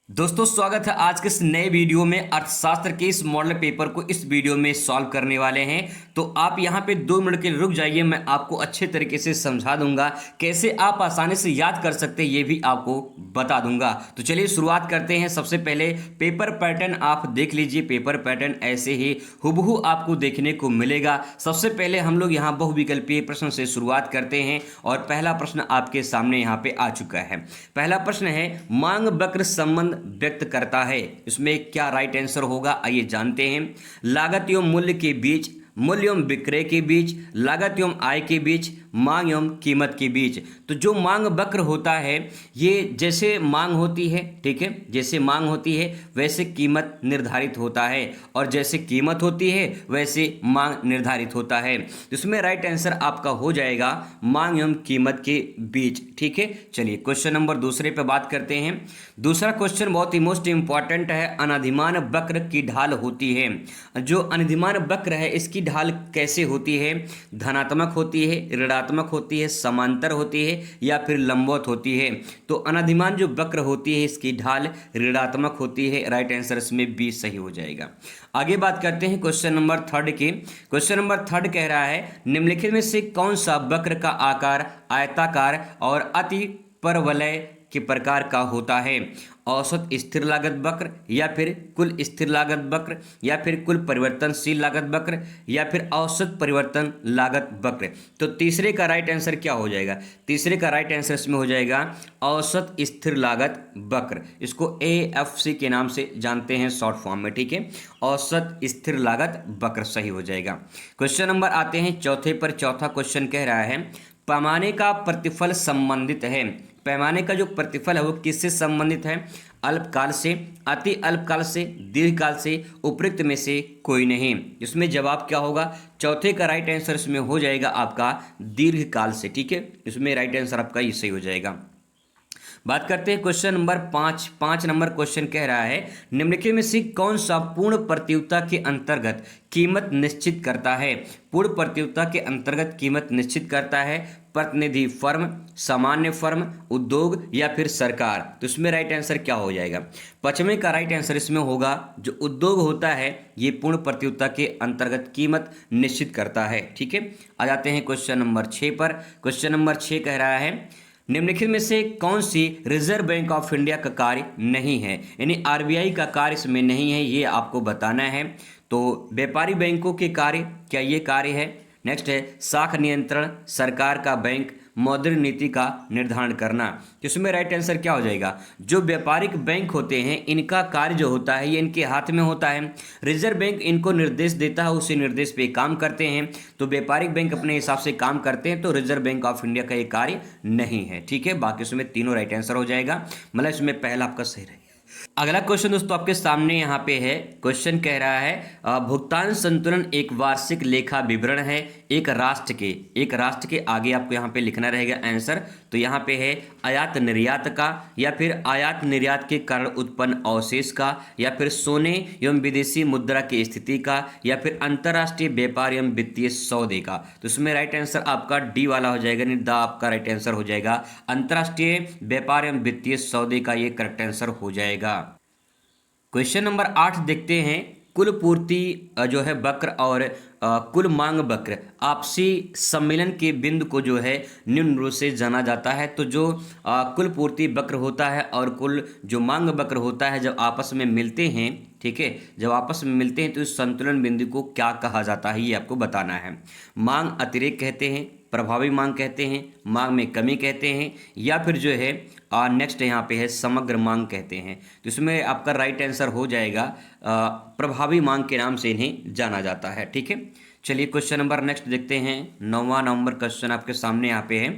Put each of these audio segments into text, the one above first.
दोस्तों स्वागत है आज के इस नए वीडियो में। अर्थशास्त्र के इस मॉडल पेपर को इस वीडियो में सॉल्व करने वाले हैं। तो आप यहां पे 2 मिनट के लिए रुक जाइए, मैं आपको अच्छे तरीके से समझा दूंगा कैसे आप आसानी से याद कर सकते हैं, ये भी आपको बता दूंगा। तो चलिए शुरुआत करते हैं। सबसे पहले पेपर पैटर्न आप देख लीजिए। पेपर पैटर्न ऐसे ही हुबहू आपको देखने को मिलेगा। सबसे पहले हम लोग यहाँ बहुविकल्पीय प्रश्न से शुरुआत करते हैं और पहला प्रश्न आपके सामने यहाँ पे आ चुका है। पहला प्रश्न है, मांग वक्र संबंध व्यक्त करता है। इसमें क्या राइट आंसर होगा, आइए जानते हैं। लागत एवं मूल्य के बीच, मूल्य एवं विक्रय के बीच, लागत एवं आय के बीच, मांग एवं कीमत के बीच। तो जो मांग वक्र होता है, ये जैसे मांग होती है, ठीक है, जैसे मांग होती है वैसे कीमत निर्धारित होता है, और जैसे कीमत होती है वैसे मांग निर्धारित होता है। इसमें राइट आंसर आपका हो जाएगा मांग एवं कीमत के बीच, ठीक है। चलिए क्वेश्चन नंबर दूसरे पे बात करते हैं। दूसरा क्वेश्चन बहुत ही मोस्ट इंपॉर्टेंट है। अनधिमान वक्र की ढाल होती है। जो अनधिमान वक्र है इसकी ढाल कैसे होती है? धनात्मक होती है, ऋणात्मक होती है, समांतर होती है या फिर लंबवत होती है? तो अनधिमान जो वक्र होती है इसकी ढाल ऋणात्मक होती है। राइट आंसर इसमें बी सही हो जाएगा। आगे बात करते हैं क्वेश्चन नंबर थर्ड की। क्वेश्चन नंबर थर्ड कह रहा है, निम्नलिखित में से कौन सा वक्र का आकार आयताकार और अति परवलय के प्रकार का होता है? औसत स्थिर लागत वक्र, या फिर कुल स्थिर लागत वक्र, या फिर कुल परिवर्तनशील लागत वक्र, या फिर औसत परिवर्तन लागत वक्र। तो तीसरे का राइट आंसर क्या हो जाएगा? तीसरे का राइट आंसर इसमें हो जाएगा औसत स्थिर लागत वक्र। इसको AFC के नाम से जानते हैं शॉर्ट फॉर्म में, ठीक है। औसत स्थिर लागत वक्र सही हो जाएगा। क्वेश्चन नंबर आते हैं चौथे पर। चौथा क्वेश्चन कह रहा है, पैमाने का प्रतिफल संबंधित है। पैमाने का जो प्रतिफल है वो किससे संबंधित है? अल्पकाल से, अति अल्पकाल से, दीर्घकाल से, उपयुक्त में से कोई नहीं। इसमें जवाब क्या होगा? चौथे का राइट आंसर इसमें हो जाएगा आपका दीर्घकाल से, ठीक है। इसमें राइट आंसर आपका ये सही हो जाएगा। बात करते हैं क्वेश्चन नंबर 5। 5 नंबर क्वेश्चन कह रहा है, निम्नलिखित में से कौन सा पूर्ण प्रतियोगिता के अंतर्गत कीमत निश्चित करता है? पूर्ण प्रतियोगिता के अंतर्गत कीमत निश्चित करता है प्रतिनिधि फर्म, सामान्य फर्म, उद्योग या फिर सरकार। तो इसमें राइट आंसर क्या हो जाएगा? पांचवें का राइट आंसर इसमें होगा जो उद्योग होता है ये पूर्ण प्रतियोगिता के अंतर्गत कीमत निश्चित करता है, ठीक है। आ जाते हैं क्वेश्चन नंबर 6 पर। क्वेश्चन नंबर 6 कह रहा है, निम्नलिखित में से कौन सी रिजर्व बैंक ऑफ इंडिया का कार्य नहीं है? यानी RBI का कार्य इसमें नहीं है, ये आपको बताना है। तो व्यापारी बैंकों के कार्य, क्या ये कार्य है? नेक्स्ट है साख नियंत्रण, सरकार का बैंक, मौद्रिक नीति का निर्धारण करना। तो इसमें राइट आंसर क्या हो जाएगा? जो व्यापारिक बैंक होते हैं इनका कार्य जो होता है ये इनके हाथ में होता है। रिजर्व बैंक इनको निर्देश देता है, उसी निर्देश पे काम करते हैं। तो व्यापारिक बैंक अपने हिसाब से काम करते हैं, तो रिजर्व बैंक ऑफ इंडिया का ये कार्य नहीं है, ठीक है। बाकी इसमें तीनों राइट आंसर हो जाएगा, मतलब इसमें पहला आपका सही रहेगा। अगला क्वेश्चन दोस्तों आपके सामने यहाँ पे है। क्वेश्चन कह रहा है, भुगतान संतुलन एक वार्षिक लेखा विवरण है एक राष्ट्र के आगे आपको यहाँ पे लिखना रहेगा आंसर। तो यहाँ पे है आयात निर्यात का, या फिर आयात निर्यात के कारण उत्पन्न अवशेष का, या फिर सोने एवं विदेशी मुद्रा की स्थिति का, या फिर अंतर्राष्ट्रीय व्यापार एवं वित्तीय सौदे का। तो इसमें राइट आंसर आपका डी वाला हो जाएगा, नहीं द आपका राइट आंसर हो जाएगा। अंतर्राष्ट्रीय व्यापार एवं वित्तीय सौदे का ये करेक्ट आंसर हो जाएगा। क्वेश्चन नंबर 8 देखते हैं। कुल पूर्ति जो है वक्र और कुल मांग वक्र आपसी सम्मेलन के बिंदु को जो है निम्न रूप से जाना जाता है। तो जो कुल पूर्ति वक्र होता है और कुल जो मांग वक्र होता है जब आपस में मिलते हैं, ठीक है, जब आपस में मिलते हैं तो इस संतुलन बिंदु को क्या कहा जाता है ये आपको बताना है। मांग अतिरेक कहते हैं, प्रभावी मांग कहते हैं, मांग में कमी कहते हैं, या फिर जो है नेक्स्ट यहाँ पे है समग्र मांग कहते हैं। तो इसमें आपका राइट आंसर हो जाएगा प्रभावी मांग के नाम से इन्हें जाना जाता है, ठीक है। चलिए क्वेश्चन नंबर नेक्स्ट देखते हैं। 9वां नंबर क्वेश्चन आपके सामने यहाँ पे है,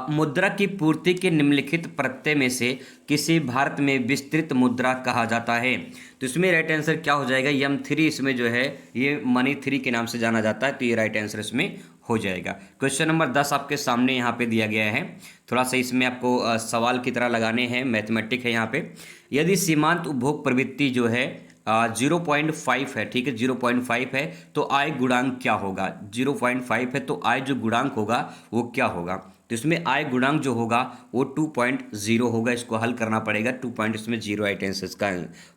मुद्रा की पूर्ति के निम्नलिखित प्रत्यय में से किसी भारत में विस्तृत मुद्रा कहा जाता है? तो इसमें राइट आंसर क्या हो जाएगा? M3 इसमें जो है ये मनी 3 के नाम से जाना जाता है, तो ये राइट आंसर इसमें हो जाएगा। क्वेश्चन नंबर 10 आपके सामने यहाँ पे दिया गया है। थोड़ा सा इसमें आपको सवाल की तरह लगाने हैं, मैथमेटिक है यहाँ पे। यदि सीमांत उपभोग प्रवृत्ति जो है 0.5 है, ठीक है, 0.5 है, तो आय गुणांक क्या होगा? 0.5 है तो आय जो गुणांक होगा वो क्या होगा? तो इसमें आय गुणांक जो होगा वो 2.0 होगा। इसको हल करना पड़ेगा, 2 पॉइंट इसमें 0 राइट आंसर इसका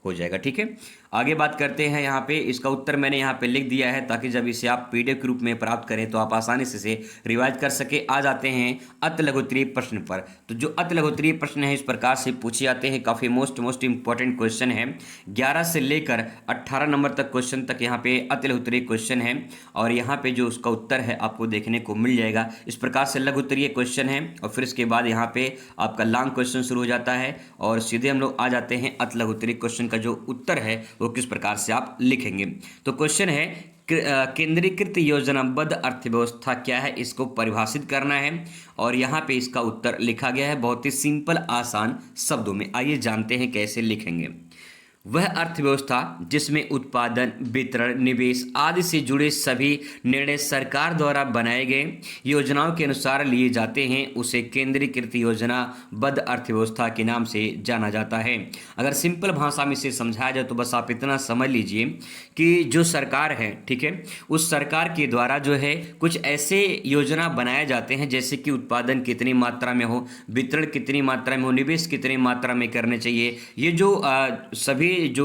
हो जाएगा। ठीक है, आगे बात करते हैं। यहाँ पे इसका उत्तर मैंने यहाँ पे लिख दिया है ताकि जब इसे आप पीडीएफ के रूप में प्राप्त करें तो आप आसानी से इसे रिवाइज कर सके। आ जाते हैं अति लघुत्तरीय प्रश्न पर। तो जो अति लघुत्तरीय प्रश्न है इस प्रकार से पूछे जाते हैं, काफ़ी मोस्ट इंपॉर्टेंट क्वेश्चन है। 11 से लेकर 18 नंबर तक क्वेश्चन तक यहाँ पे अति लघुत्तरीय क्वेश्चन है और यहाँ पे जो उसका उत्तर है आपको देखने को मिल जाएगा। इस प्रकार से लघुत्तरीय क्वेश्चन है और फिर इसके बाद यहाँ पे आपका लॉन्ग क्वेश्चन शुरू हो जाता है और सीधे हम लोग आ जाते हैं अति लघुत्तरीय क्वेश्चन का जो उत्तर है वो किस प्रकार से आप लिखेंगे। तो क्वेश्चन है केंद्रीकृत योजनाबद्ध अर्थव्यवस्था क्या है, इसको परिभाषित करना है और यहाँ पे इसका उत्तर लिखा गया है बहुत ही सिंपल आसान शब्दों में। आइए जानते हैं कैसे लिखेंगे। वह अर्थव्यवस्था जिसमें उत्पादन, वितरण, निवेश आदि से जुड़े सभी निर्णय सरकार द्वारा बनाए गए योजनाओं के अनुसार लिए जाते हैं उसे केंद्रीकृत योजनाबद्ध अर्थव्यवस्था के नाम से जाना जाता है। अगर सिंपल भाषा में इसे समझाया जाए तो बस आप इतना समझ लीजिए कि जो सरकार है, ठीक है, उस सरकार के द्वारा जो है कुछ ऐसे योजना बनाए जाते हैं जैसे कि उत्पादन कितनी मात्रा में हो, वितरण कितनी मात्रा में हो, निवेश कितनी मात्रा में करने चाहिए। ये जो सभी जो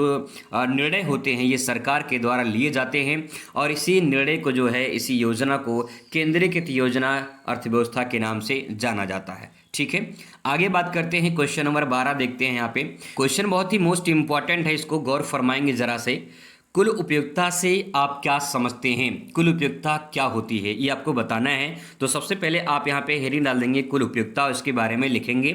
निर्णय होते हैं ये सरकार के द्वारा लिए जाते हैं और इसी निर्णय को जो है, इसी योजना को केंद्रीकृत योजना अर्थव्यवस्था के नाम से जाना जाता है। ठीक है, आगे बात करते हैं। क्वेश्चन नंबर 12 देखते हैं। यहाँ पे क्वेश्चन बहुत ही मोस्ट इंपॉर्टेंट है, इसको गौर फरमाएंगे जरा से। कुल उपयोगिता से आप क्या समझते हैं? कुल उपयोगिता क्या होती है ये आपको बताना है। तो सबसे पहले आप यहाँ पे हेडिंग डाल देंगे कुल उपयोगिता और इसके बारे में लिखेंगे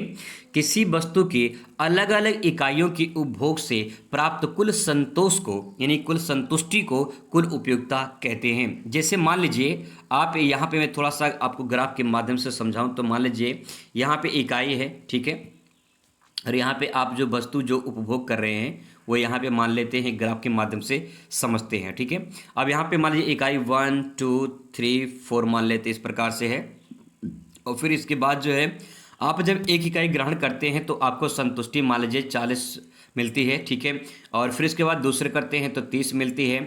किसी वस्तु के अलग अलग इकाइयों की उपभोग से प्राप्त कुल संतोष को यानी कुल संतुष्टि को कुल उपयोगिता कहते हैं। जैसे मान लीजिए आप यहाँ पे मैं थोड़ा सा आपको ग्राफ के माध्यम से समझाऊं तो मान लीजिए यहाँ पे इकाई है, ठीक है, और यहाँ पे आप जो वस्तु जो उपभोग कर रहे हैं वो यहाँ पे मान लेते हैं, ग्राफ के माध्यम से समझते हैं। ठीक है, अब यहाँ पे मान लीजिए इकाई 1 2 3 4 मान लेते हैं, इस प्रकार से है। और फिर इसके बाद जो है आप जब एक इकाई ग्रहण करते हैं तो आपको संतुष्टि मान लीजिए 40 मिलती है। ठीक है, और फिर इसके बाद दूसरे करते हैं तो 30 मिलती है,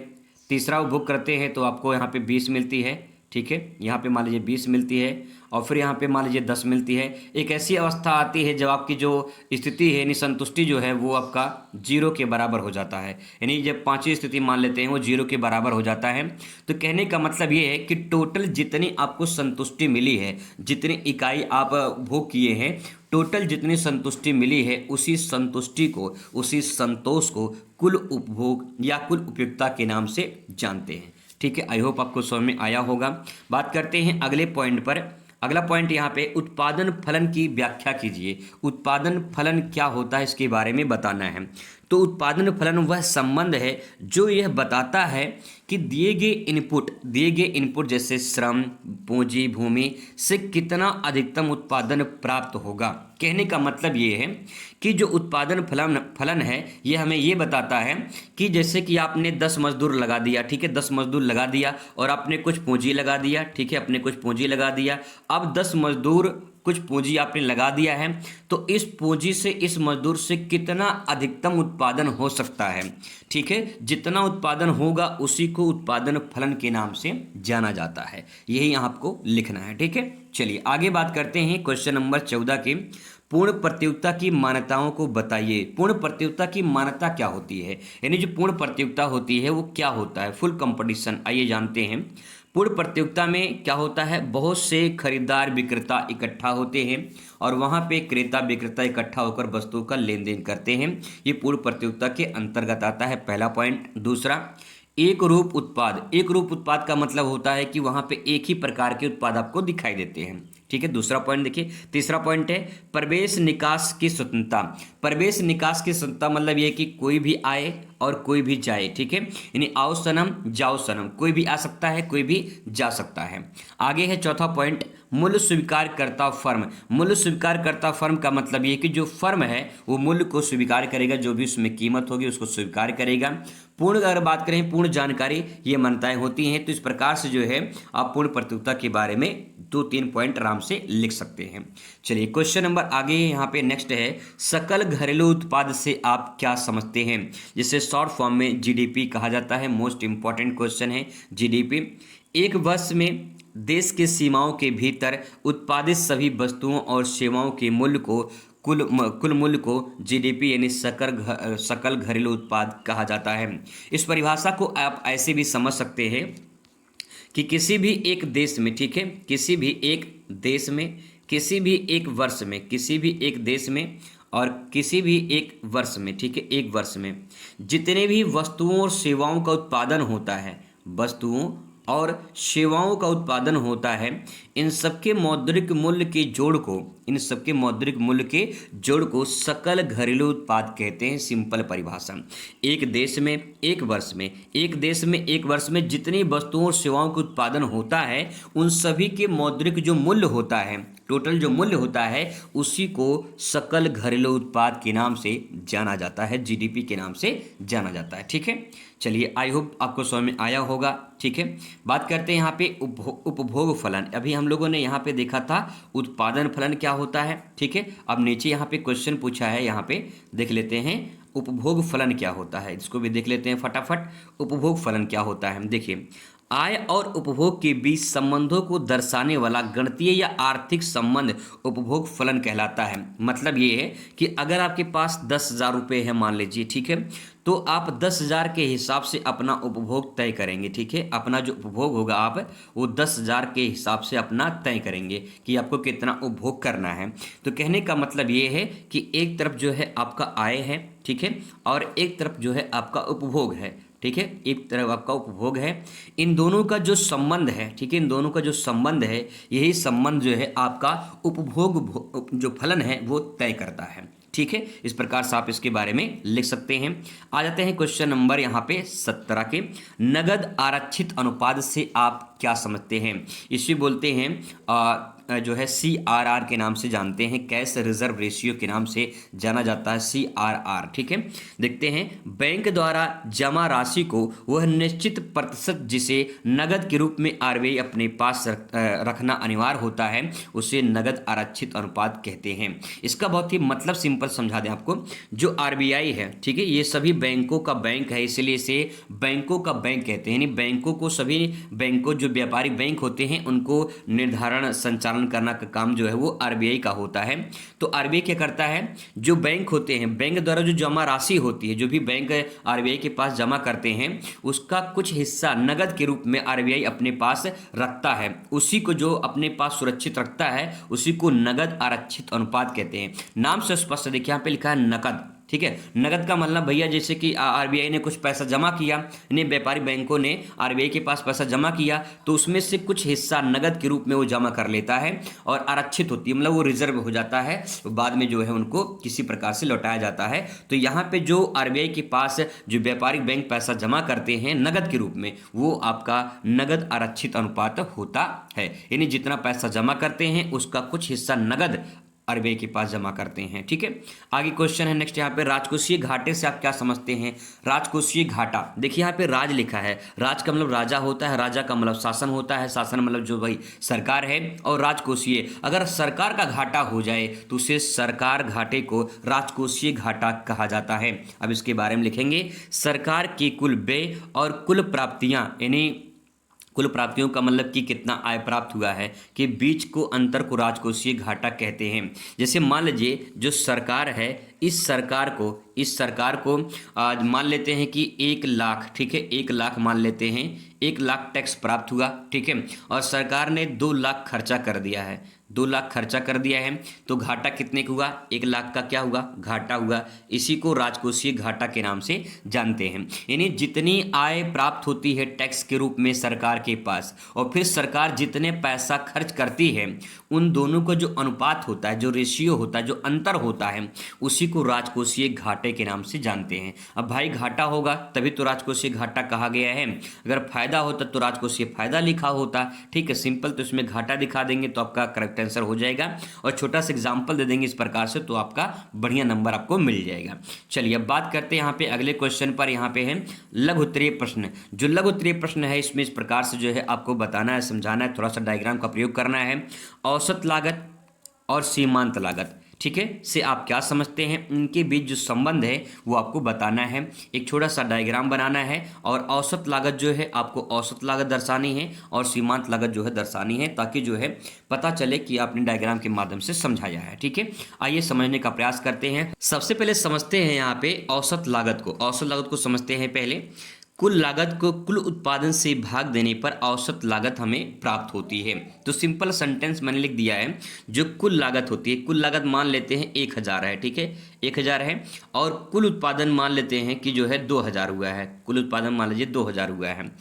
तीसरा उपभोग करते हैं तो आपको यहाँ पे 20 मिलती है। ठीक है, यहाँ पे मान लीजिए 20 मिलती है और फिर यहाँ पे मान लीजिए 10 मिलती है। एक ऐसी अवस्था आती है जब आपकी जो स्थिति है यानी संतुष्टि जो है वो आपका 0 के बराबर हो जाता है, यानी जब पांचवी स्थिति मान लेते हैं वो 0 के बराबर हो जाता है। तो कहने का मतलब ये है कि टोटल जितनी आपको संतुष्टि मिली है, जितनी इकाई आप भोग किए हैं, टोटल जितनी संतुष्टि मिली है उसी संतुष्टि को, उसी संतोष को कुल उपभोग या कुल उपयोगिता के नाम से जानते हैं। ठीक है, आई होप आपको समझ में आया होगा। बात करते हैं अगले पॉइंट पर। अगला पॉइंट यहाँ पे उत्पादन फलन की व्याख्या कीजिए। उत्पादन फलन क्या होता है इसके बारे में बताना है। तो उत्पादन फलन वह संबंध है जो यह बताता है कि दिए गए इनपुट जैसे श्रम, पूंजी, भूमि से कितना अधिकतम उत्पादन प्राप्त होगा। कहने का मतलब ये है कि जो उत्पादन फलन है ये हमें ये बताता है कि जैसे कि आपने 10 मजदूर लगा दिया, ठीक है, 10 मजदूर लगा दिया और आपने कुछ पूंजी लगा दिया, ठीक है, अपने कुछ पूंजी लगा दिया। अब 10 मजदूर कुछ पूंजी आपने लगा दिया है तो इस पूंजी से, इस मजदूर से कितना अधिकतम उत्पादन हो सकता है। ठीक है, जितना उत्पादन होगा उसी को उत्पादन फलन के नाम से जाना जाता है। यही आपको लिखना है। ठीक है, चलिए आगे बात करते हैं क्वेश्चन नंबर 14 की। पूर्ण प्रतियोगिता की मान्यताओं को बताइए। पूर्ण प्रतियोगिता की मान्यता क्या होती है, यानी जो पूर्ण प्रतियोगिता होती है वो क्या होता है? Full competition. आइए जानते हैं। पूर्ण प्रतियोगिता में क्या होता है, बहुत से खरीदार विक्रेता इकट्ठा होते हैं और वहाँ पे क्रेता विक्रेता इकट्ठा होकर वस्तुओं का लेन देन करते हैं। ये पूर्ण प्रतियोगिता के अंतर्गत आता है, पहला पॉइंट। दूसरा, एक रूप उत्पाद। एक रूप उत्पाद का मतलब होता है कि वहाँ पे एक ही प्रकार के उत्पाद आपको दिखाई देते हैं। ठीक है, दूसरा पॉइंट देखिए। तीसरा पॉइंट है प्रवेश निकास की स्वतंत्रता। प्रवेश निकास की स्वतंत्रता मतलब ये कि कोई भी आए और कोई भी जाए। ठीक है, यानी आओ सनम जाओ सनम, कोई भी आ सकता है कोई भी जा सकता है। आगे है चौथा पॉइंट, मूल्य स्वीकारकर्ता फर्म। मूल्य स्वीकारकर्ता फर्म का मतलब ये कि जो फर्म है वो मूल्य को स्वीकार करेगा, जो भी उसमें कीमत होगी उसको स्वीकार करेगा। पूर्ण, अगर बात करें पूर्ण जानकारी, ये मान्यताएं होती हैं। तो इस प्रकार से जो है आप पूर्ण प्रतियोगिता के बारे में 2-3 पॉइंट आराम से लिख सकते हैं। चलिए क्वेश्चन नंबर आगे यहाँ पे नेक्स्ट है, सकल घरेलू उत्पाद से आप क्या समझते हैं, जिसे शॉर्ट फॉर्म में जीडीपी कहा जाता है। मोस्ट इंपॉर्टेंट क्वेश्चन है जीडीपी। एक वर्ष में देश के सीमाओं के भीतर उत्पादित सभी वस्तुओं और सेवाओं के मूल्य को कुल मूल्य को जीडीपी यानी सकल घरेलू उत्पाद कहा जाता है। इस परिभाषा को आप ऐसे भी समझ सकते हैं कि किसी भी एक देश में, ठीक है, किसी भी एक देश में, किसी भी एक वर्ष में, किसी भी एक देश में और किसी भी एक वर्ष में, ठीक है, एक वर्ष में जितने भी वस्तुओं और सेवाओं का उत्पादन होता है, वस्तुओं और सेवाओं का उत्पादन होता है, इन सबके मौद्रिक मूल्य के जोड़ को, इन सबके मौद्रिक मूल्य के जोड़ को सकल घरेलू उत्पाद कहते हैं। सिंपल परिभाषा, एक देश में एक वर्ष में, एक देश में एक वर्ष में जितनी वस्तुओं और सेवाओं का उत्पादन होता है, उन सभी के मौद्रिक जो मूल्य होता है, टोटल जो मूल्य होता है, उसी को सकल घरेलू उत्पाद के नाम से जाना जाता है, जीडीपी के नाम से जाना जाता है। ठीक है, चलिए आई होप आपको समझ में आया होगा। ठीक है, बात करते हैं यहाँ पे उपभोग फलन। अभी हम लोगों ने यहाँ पे देखा था उत्पादन फलन क्या होता है। ठीक है, अब नीचे यहाँ पे क्वेश्चन पूछा है, यहाँ पे देख लेते हैं उपभोग फलन क्या होता है, इसको भी देख लेते हैं फटाफट। उपभोग फलन क्या होता है, देखिए, आय और उपभोग के बीच संबंधों को दर्शाने वाला गणितीय या आर्थिक संबंध उपभोग फलन कहलाता है। मतलब ये है कि अगर आपके पास 10,000 रुपये है मान लीजिए, ठीक है, तो आप 10,000 के हिसाब से अपना उपभोग तय करेंगे। ठीक है, अपना जो उपभोग होगा आप वो 10,000 के हिसाब से अपना तय करेंगे कि आपको कितना उपभोग करना है। तो कहने का मतलब ये है कि एक तरफ जो है आपका आय है, ठीक है, और एक तरफ जो है आपका उपभोग है। ठीक है, एक तरफ आपका उपभोग है, इन दोनों का जो संबंध है, ठीक है, इन दोनों का जो संबंध है, यही संबंध जो है आपका उपभोग जो फलन है वो तय करता है। ठीक है, इस प्रकार से आप इसके बारे में लिख सकते हैं। आ जाते हैं क्वेश्चन नंबर यहाँ पे 17 के। नगद आरक्षित अनुपात से आप क्या समझते हैं? इसे बोलते हैं जो है CRR के नाम से जानते हैं, कैश रिजर्व रेशियो के नाम से जाना जाता है, CRR। ठीक है, देखते हैं, बैंक द्वारा जमा राशि को वह निश्चित प्रतिशत जिसे नगद के रूप में RBI अपने पास रखना अनिवार्य होता है, उसे नगद आरक्षित अनुपात कहते हैं। इसका बहुत ही मतलब सिंपल समझा दें आपको, जो RBI है, ठीक है, ये सभी बैंकों का बैंक है, इसलिए इसे बैंकों का बैंक कहते हैं। यानी बैंकों को, सभी बैंकों जो व्यापारिक बैंक होते हैं, उनको निर्धारण संचालन करना का काम जो है वो RBI का होता है। तो RBI क्या करता है, जो बैंक होते हैं, बैंक द्वारा जो जमा राशि होती है, जो भी बैंक RBI के पास जमा करते हैं, उसका कुछ हिस्सा नगद के रूप में RBI अपने पास रखता है। उसी को जो अपने पास सुरक्षित रखता है, उसी को नगद आरक्षित अनुपात कहते हैं। नाम से स्पष्ट देखिए, यहाँ पे लिखा है नकद। ठीक है, नगद का मतलब भैया जैसे कि RBI ने कुछ पैसा जमा किया, यानी व्यापारी बैंकों ने RBI के पास पैसा जमा किया, तो उसमें से कुछ हिस्सा नगद के रूप में वो जमा कर लेता है और आरक्षित होती है, मतलब वो रिजर्व हो जाता है, तो बाद में जो है उनको किसी प्रकार से लौटाया जाता है। तो यहाँ पे जो RBI के पास जो व्यापारिक बैंक पैसा जमा करते हैं नगद के रूप में, वो आपका नगद आरक्षित अनुपात होता है। यानी जितना पैसा जमा करते हैं उसका कुछ हिस्सा नगद RBI के पास जमा करते हैं। ठीक है, आगे क्वेश्चन है नेक्स्ट यहाँ पे, राजकोषीय घाटे से आप क्या समझते हैं? राजकोषीय घाटा, देखिए यहाँ पे राज लिखा है, राज का मतलब राजा होता है, राजा का मतलब शासन होता है, शासन मतलब जो भाई सरकार है, और राजकोषीय, अगर सरकार का घाटा हो जाए तो उसे सरकार घाटे को राजकोषीय घाटा कहा जाता है। अब इसके बारे में लिखेंगे, सरकार की कुल व्यय और कुल प्राप्तियां, यानी कुल प्राप्तियों का मतलब कि कितना आय प्राप्त हुआ है, के बीच को अंतर को राजकोषीय घाटा कहते हैं। जैसे मान लीजिए जो सरकार है, इस सरकार को आज मान लेते हैं कि 1 लाख, ठीक है, 1 लाख मान लेते हैं, 1 लाख टैक्स प्राप्त हुआ, ठीक है, और सरकार ने 2 लाख खर्चा कर दिया है, 2 लाख खर्चा कर दिया है, तो घाटा कितने का हुआ? 1 लाख का क्या हुआ? घाटा हुआ। इसी को राजकोषीय घाटा के नाम से जानते हैं। यानी जितनी आय प्राप्त होती है टैक्स के रूप में सरकार के पास, और फिर सरकार जितने पैसा खर्च करती है, उन दोनों का जो अनुपात होता है, जो रेशियो होता है, जो अंतर होता है, उसी को राजकोषीय घाटे के नाम से जानते हैं। अब भाई घाटा होगा तभी तो राजकोषीय घाटा कहा गया है, अगर फायदा होता तो राजकोषीय फायदा लिखा होता। ठीक है, सिंपल, तो इसमें घाटा दिखा देंगे तो आपका करेक्ट आंसर हो जाएगा, और छोटा सा एग्जांपल दे देंगे इस प्रकार से, तो आपका बढ़िया नंबर आपको मिल जाएगा। चलिए अब बात करते हैं यहाँ पे अगले क्वेश्चन पर। यहाँ पे है लघु उत्तरीय प्रश्न। जो लघु उत्तरीय प्रश्न है, इसमें इस प्रकार से जो है आपको बताना है, समझाना है, थोड़ा सा डायग्राम का प्रयोग करना है। औसत लागत और सीमांत लागत, ठीक है, से आप क्या समझते हैं, इनके बीच जो संबंध है वो आपको बताना है। एक छोटा सा डायग्राम बनाना है और औसत लागत जो है आपको औसत लागत दर्शानी है और सीमांत लागत जो है दर्शानी है, ताकि जो है पता चले कि आपने डायग्राम के माध्यम से समझाया है। ठीक है, आइए समझने का प्रयास करते हैं। सबसे पहले समझते हैं यहाँ पे औसत लागत को। औसत लागत को समझते हैं पहले। कुल लागत को कुल उत्पादन से भाग देने पर औसत लागत हमें प्राप्त होती है। तो सिंपल सेंटेंस मैंने लिख दिया है। जो कुल लागत होती है, कुल लागत मान लेते हैं 1000 है, ठीक है, 1000 है, और कुल उत्पादन मान लेते हैं कि जो है 2000 हुआ है। कुल उत्पादन मान लीजिए 2000 हुआ है।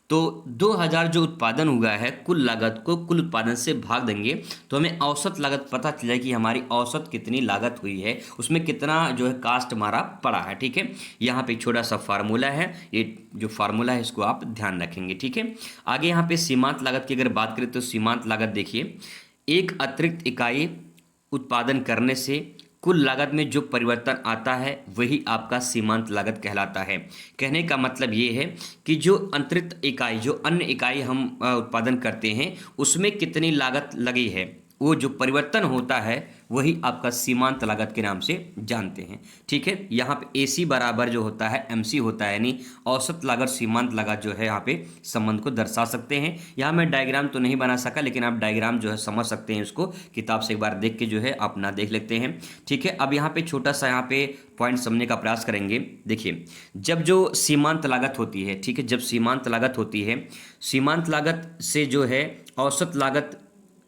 तो 2000 जो उत्पादन हुआ है, कुल लागत को कुल उत्पादन से भाग देंगे तो हमें औसत लागत पता चल जाए कि हमारी औसत कितनी लागत हुई है, उसमें कितना जो है कास्ट हमारा पड़ा है। ठीक है, यहाँ पे एक छोटा सा फार्मूला है, ये जो फार्मूला है इसको आप ध्यान रखेंगे। ठीक है, आगे यहाँ पे सीमांत लागत की अगर बात करें तो सीमांत लागत देखिए, एक अतिरिक्त इकाई उत्पादन करने से कुल लागत में जो परिवर्तन आता है वही आपका सीमांत लागत कहलाता है। कहने का मतलब ये है कि जो अतिरिक्त इकाई, जो अन्य इकाई हम उत्पादन करते हैं उसमें कितनी लागत लगी है, वो जो परिवर्तन होता है वही आपका सीमांत लागत के नाम से जानते हैं। ठीक है, यहाँ पे AC बराबर जो होता है MC होता है, यानी औसत लागत सीमांत लागत जो है यहाँ पे संबंध को दर्शा सकते हैं। यहाँ मैं डायग्राम तो नहीं बना सका, लेकिन आप डायग्राम जो है समझ सकते हैं, इसको किताब से एक बार देख के जो है अपना देख लेते हैं। ठीक है, अब यहाँ पे छोटा सा यहाँ पे पॉइंट समझने का प्रयास करेंगे। देखिए, जब जो सीमांत लागत होती है, ठीक है, जब सीमांत लागत होती है, सीमांत लागत से जो है औसत लागत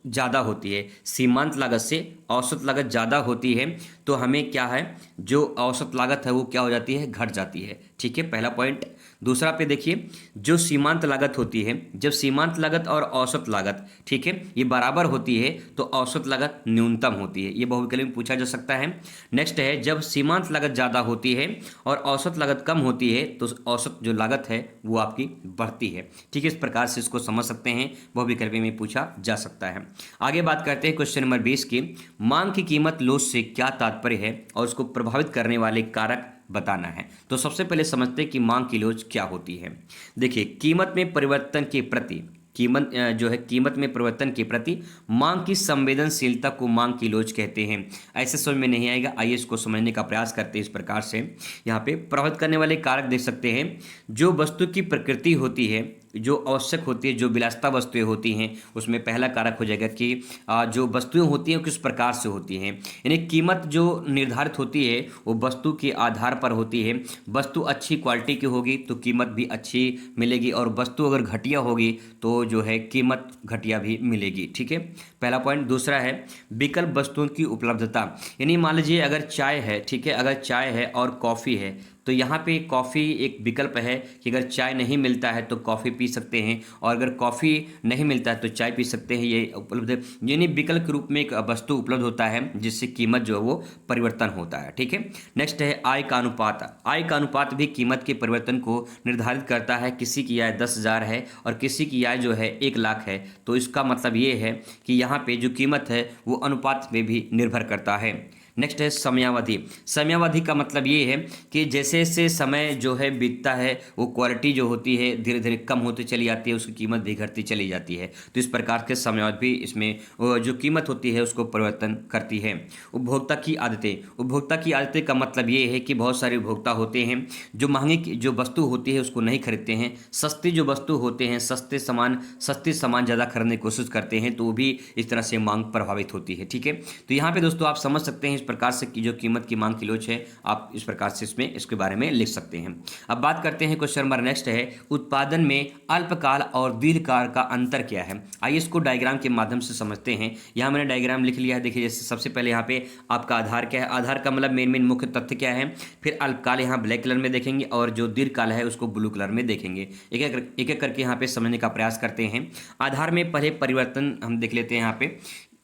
ज़्यादा होती है, सीमांत लागत से औसत लागत ज़्यादा होती है, तो हमें क्या है, जो औसत लागत है वो क्या हो जाती है, घट जाती है। ठीक है, पहला पॉइंट। दूसरा पे देखिए, जो सीमांत लागत होती है, जब सीमांत लागत और औसत लागत, ठीक है, ये बराबर होती है तो औसत लागत न्यूनतम होती है। ये बहुविकल्प में पूछा जा सकता है। नेक्स्ट है, जब सीमांत लागत ज़्यादा होती है और औसत लागत कम होती है तो औसत जो लागत है वो आपकी बढ़ती है। ठीक है, इस प्रकार से इसको समझ सकते हैं, बहुविकल्प में पूछा जा सकता है। आगे बात करते हैं क्वेश्चन नंबर 20 की। मांग की कीमत लोच से क्या तात्पर्य है और उसको प्रभावित करने वाले कारक बताना है। तो सबसे पहले समझते हैं कि मांग की लोच क्या होती है। देखिए, कीमत में परिवर्तन के प्रति, कीमत जो है कीमत में परिवर्तन के प्रति मांग की संवेदनशीलता को मांग की लोच कहते हैं। ऐसे समझ में नहीं आएगा, आइए इसको समझने का प्रयास करते हैं। इस प्रकार से यहाँ पे प्रभावित करने वाले कारक देख सकते हैं। जो वस्तु की प्रकृति होती है, जो आवश्यक होती है, जो विलासिता वस्तुएं होती हैं, उसमें पहला कारक हो जाएगा कि जो वस्तुएं होती हैं किस प्रकार से होती हैं। यानी कीमत जो निर्धारित होती है वो वस्तु के आधार पर होती है। वस्तु अच्छी क्वालिटी की होगी तो कीमत भी अच्छी मिलेगी, और वस्तु अगर घटिया होगी तो जो है कीमत घटिया भी मिलेगी। ठीक है, पहला पॉइंट। दूसरा है विकल्प वस्तुओं की उपलब्धता। यानी मान लीजिए अगर चाय है, ठीक है, अगर चाय है और कॉफ़ी है, तो यहाँ पे कॉफ़ी एक विकल्प है कि अगर चाय नहीं मिलता है तो कॉफ़ी पी सकते हैं, और अगर कॉफ़ी नहीं मिलता है तो चाय पी सकते हैं। ये उपलब्ध, यानी विकल्प के रूप में एक वस्तु उपलब्ध होता है जिससे कीमत जो है वो परिवर्तन होता है। ठीक है, नेक्स्ट है आय का अनुपात। आय का अनुपात भी कीमत के परिवर्तन को निर्धारित करता है। किसी की आय 10,000 है और किसी की आय जो है 1,00,000 है, तो इसका मतलब ये है कि यहाँ पे जो कीमत है वो अनुपात में भी निर्भर करता है। नेक्स्ट है समयावधि। समयावधि का मतलब ये है कि जैसे जैसे समय जो है बीतता है वो क्वालिटी जो होती है धीरे धीरे कम होती चली जाती है, उसकी कीमत भी घटती चली जाती है। तो इस प्रकार के समयावधि भी इसमें जो कीमत होती है उसको परिवर्तन करती है। उपभोक्ता की आदतें। उपभोक्ता की आदतें का मतलब ये है कि बहुत सारे उपभोक्ता होते हैं जो महंगी जो वस्तु होती है उसको नहीं खरीदते हैं, सस्ती जो वस्तु होते हैं सस्ते सामान ज़्यादा खरीदने की कोशिश करते हैं, तो वो भी इस तरह से मांग प्रभावित होती है। ठीक है, तो यहाँ पे दोस्तों आप समझ सकते हैं इस प्रकार से कि जो कीमत की मांग की लोच है, आप इस प्रकार से इसमें इसके बारे में लिख सकते हैं। अब बात करते हैं क्वेश्चन नंबर नेक्स्ट है, उत्पादन में अल्पकाल और दीर्घकाल का अंतर क्या है। आइए इसको डायग्राम के माध्यम से समझते हैं। यहाँ मैंने डायग्राम लिख लिया है। देखिए, जैसे सबसे पहले यहाँ पे आपका आधार क्या है, आधार का मतलब मेन मुख्य तथ्य क्या है, फिर अल्पकाल यहाँ ब्लैक कलर में देखेंगे और जो दीर्घकाल है उसको ब्लू कलर में देखेंगे। एक एक करके यहाँ पे समझने का प्रयास करते हैं। आधार में पहले परिवर्तन हम देख लेते हैं। यहाँ पे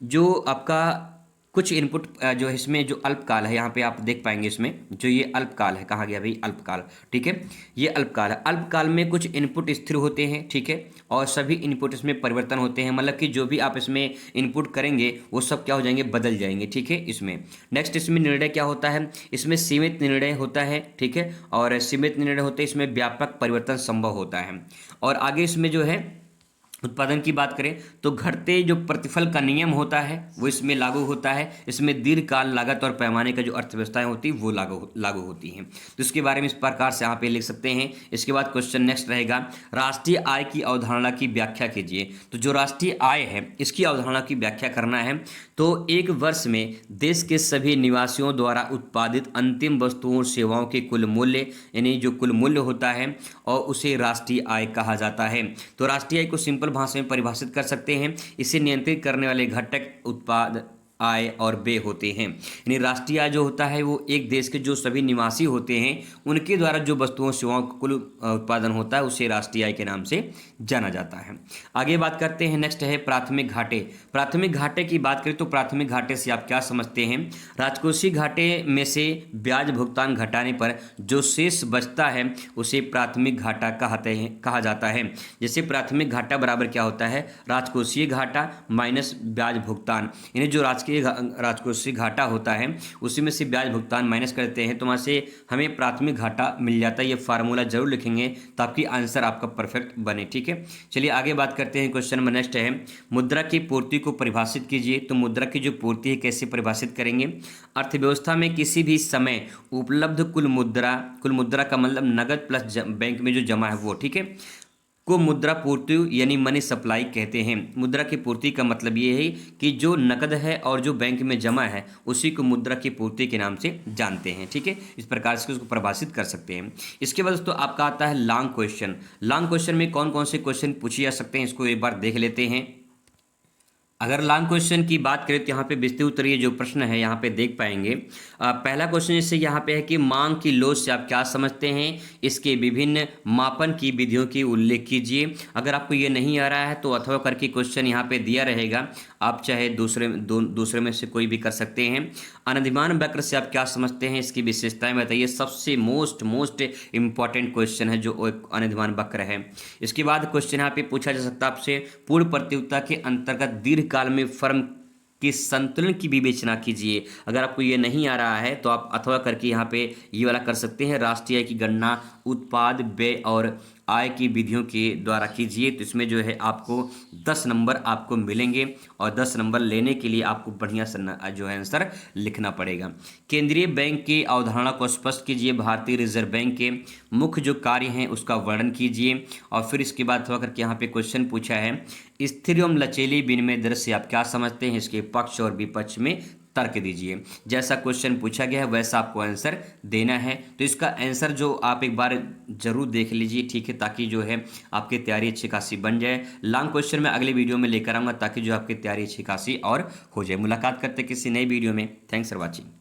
जो आपका कुछ इनपुट जो है इसमें जो अल्पकाल है, यहाँ पे आप देख पाएंगे इसमें जो ये अल्पकाल है, कहाँ गया भाई अल्पकाल। ठीक है, ये अल्पकाल है। अल्पकाल में कुछ इनपुट स्थिर होते हैं, ठीक है, और सभी इनपुट इसमें परिवर्तन होते हैं, मतलब कि जो भी आप इसमें इनपुट करेंगे वो सब क्या हो जाएंगे, बदल जाएंगे। ठीक है, इसमें नेक्स्ट इसमें निर्णय क्या होता है, इसमें सीमित निर्णय होता है। ठीक है, और सीमित निर्णय होते हैं, इसमें व्यापक परिवर्तन संभव होता है। और आगे इसमें जो है उत्पादन की बात करें तो घटते जो प्रतिफल का नियम होता है वो इसमें लागू होता है। इसमें दीर्घकाल लागत और पैमाने का जो अर्थव्यवस्थाएं होती है वो लागू होती हैं। तो इसके बारे में इस प्रकार से यहाँ पे लिख सकते हैं। इसके बाद क्वेश्चन नेक्स्ट रहेगा, राष्ट्रीय आय की अवधारणा की व्याख्या कीजिए। तो जो राष्ट्रीय आय है इसकी अवधारणा की व्याख्या करना है। तो एक वर्ष में देश के सभी निवासियों द्वारा उत्पादित अंतिम वस्तुओं और सेवाओं के कुल मूल्य, यानी जो कुल मूल्य होता है, और उसे राष्ट्रीय आय कहा जाता है। तो राष्ट्रीय आय को सिंपल भाषा में परिभाषित कर सकते हैं, इसे नियंत्रित करने वाले घटक उत्पाद, आय और व्यय होते हैं। यानी राष्ट्रीय आय जो होता है वो एक देश के जो सभी निवासी होते हैं उनके द्वारा जो वस्तुओं सेवाओं का कुल उत्पादन होता है उसे राष्ट्रीय आय के नाम से जाना जाता है। आगे बात करते हैं, नेक्स्ट है प्राथमिक घाटे। प्राथमिक घाटे की बात करें तो प्राथमिक घाटे से आप क्या समझते हैं, राजकोषीय घाटे में से ब्याज भुगतान घटाने पर जो शेष बचता है उसे प्राथमिक घाटा कहा जाता है। जैसे प्राथमिक घाटा बराबर क्या होता है, राजकोषीय घाटा माइनस ब्याज भुगतान, यानी जो राजकोषीय घाटा होता है उसी में से ब्याज भुगतान माइनस करते हैं तो वहाँ से हमें प्राथमिक घाटा मिल जाता है। ये फार्मूला जरूर लिखेंगे ताकि आंसर आपका परफेक्ट बने। ठीक है, चलिए आगे बात करते हैं। क्वेश्चन नंबर नेक्स्ट है, मुद्रा की पूर्ति को परिभाषित कीजिए। तो मुद्रा की जो पूर्ति है कैसे परिभाषित करेंगे, अर्थव्यवस्था में किसी भी समय उपलब्ध कुल मुद्रा का मतलब नगद प्लस बैंक में जो जमा है वो, ठीक है, को मुद्रा पूर्ति यानी मनी सप्लाई कहते हैं। मुद्रा की पूर्ति का मतलब ये है कि जो नकद है और जो बैंक में जमा है उसी को मुद्रा की पूर्ति के नाम से जानते हैं। ठीक है, इस प्रकार से उसको परिभाषित कर सकते हैं। इसके बाद दोस्तों आपका आता है लॉन्ग क्वेश्चन। लॉन्ग क्वेश्चन में कौन कौन से क्वेश्चन पूछे जा सकते हैं इसको एक बार देख लेते हैं। अगर लॉन्ग क्वेश्चन की बात करें तो यहाँ पे विस्तृत उत्तरीय जो प्रश्न है यहाँ पे देख पाएंगे। पहला क्वेश्चन जैसे यहाँ पे है कि मांग की लोच से आप क्या समझते हैं, इसके विभिन्न मापन की विधियों की उल्लेख कीजिए। अगर आपको ये नहीं आ रहा है तो अथवा करके क्वेश्चन यहाँ पे दिया रहेगा, आप चाहे दूसरे में से कोई भी कर सकते हैं। अनधिमान वक्र से आप क्या समझते हैं, इसकी विशेषताएं बताइए। सबसे मोस्ट इंपॉर्टेंट क्वेश्चन है जो अनधिमान वक्र है। इसके बाद क्वेश्चन यहाँ पे पूछा जा सकता है आपसे, पूर्ण प्रतियोगिता के अंतर्गत दीर्घकाल में फर्म के संतुलन की विवेचना कीजिए। अगर आपको ये नहीं आ रहा है तो आप अथवा करके यहाँ पे ये वाला कर सकते हैं, राष्ट्रीय आय की गणना उत्पाद, व्यय और आय की विधियों के द्वारा कीजिए। तो इसमें जो है आपको 10 नंबर आपको मिलेंगे और 10 नंबर लेने के लिए आपको बढ़िया जो है आंसर लिखना पड़ेगा। केंद्रीय बैंक की अवधारणा को स्पष्ट कीजिए। भारतीय रिजर्व बैंक के मुख्य जो कार्य हैं उसका वर्णन कीजिए। और फिर इसके बाद अथवा करके यहाँ पे क्वेश्चन पूछा है, स्थिर एवं लचीली विनिमय दर से आप क्या समझते हैं, इसके पक्ष और विपक्ष में तर्क दीजिए। जैसा क्वेश्चन पूछा गया है वैसा आपको आंसर देना है। तो इसका आंसर जो आप एक बार जरूर देख लीजिए, ठीक है, ताकि जो है आपकी तैयारी अच्छी खासी बन जाए। लॉन्ग क्वेश्चन मैं अगले वीडियो में लेकर आऊँगा ताकि जो आपकी तैयारी अच्छी खासी और हो जाए। मुलाकात करते किसी नई वीडियो में। Thanks for watching.